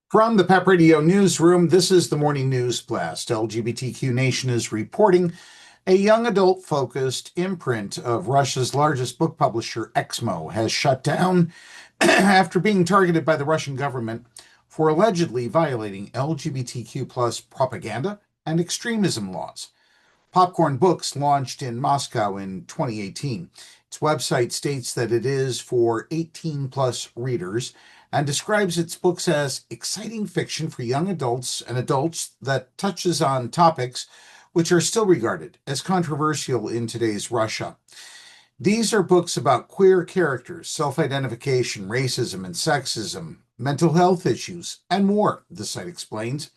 From the PEP Radio Newsroom, this is the Morning News Blast. LGBTQ Nation is reporting a young adult-focused imprint of Russia's largest book publisher, Eksmo, has shut down after being targeted by the Russian government for allegedly violating LGBTQ plus propaganda and extremism laws. Popcorn Books launched in Moscow in 2018. Its website states that it is for 18-plus readers and describes its books as exciting fiction for young adults and adults that touches on topics which are still regarded as controversial in today's Russia. These are books about queer characters, self-identification, racism and sexism, mental health issues, and more, the site explains.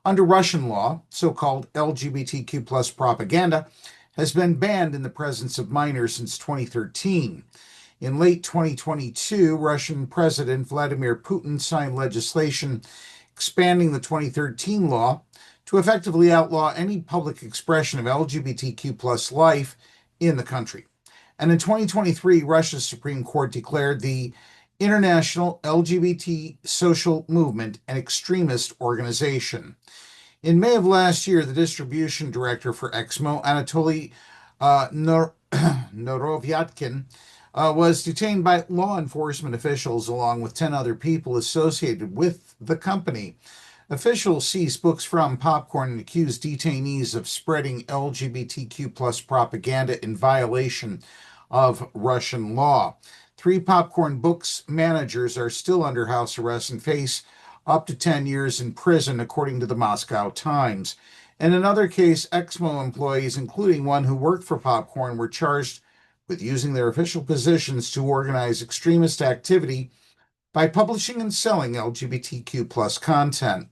Under Russian law, so-called LGBTQ plus propaganda has been banned in the presence of minors since 2013. In late 2022, Russian President Vladimir Putin signed legislation expanding the 2013 law to effectively outlaw any public expression of LGBTQ plus life in the country. And in 2023, Russia's Supreme Court declared the International LGBT Social Movement an extremist organization. In May of last year, the distribution director for Eksmo, Anatoly Norovayatkin, was detained by law enforcement officials along with 10 other people associated with the company. Officials seized books from Popcorn and accused detainees of spreading LGBTQ plus propaganda in violation of Russian law. 3 Popcorn Books managers are still under house arrest and face up to 10 years in prison, according to the Moscow Times. In another case, Eksmo employees, including one who worked for Popcorn, were charged with using their official positions to organize extremist activity by publishing and selling LGBTQ plus content.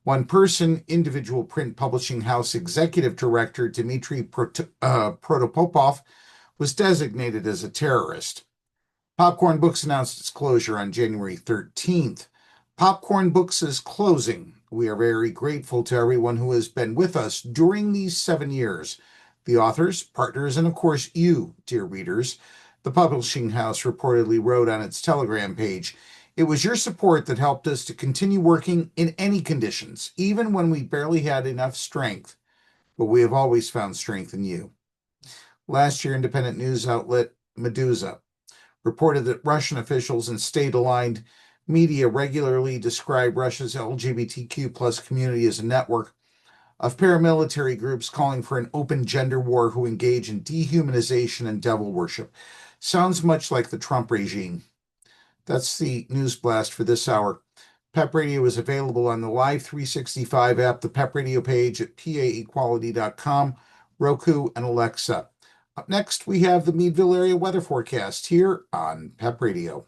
One person, individual print publishing house executive director Dmitry Protopopov, was designated as a terrorist. Popcorn Books announced its closure on January 13th. Popcorn Books is closing. We are very grateful to everyone who has been with us during these 7 years. The authors, partners, and of course you, dear readers, the publishing house reportedly wrote on its Telegram page. It was your support that helped us to continue working in any conditions, even when we barely had enough strength. But we have always found strength in you. Last year, independent news outlet Medusa reported that Russian officials and state-aligned media regularly describe Russia's LGBTQ plus community as a network of paramilitary groups calling for an open gender war who engage in dehumanization and devil worship. Sounds much like the Trump regime. That's the news blast for this hour. PEP Radio is available on the Live 365 app, the PEP Radio page at paequality.com, Roku, and Alexa. Up next, we have the Meadville area weather forecast here on PEP Radio.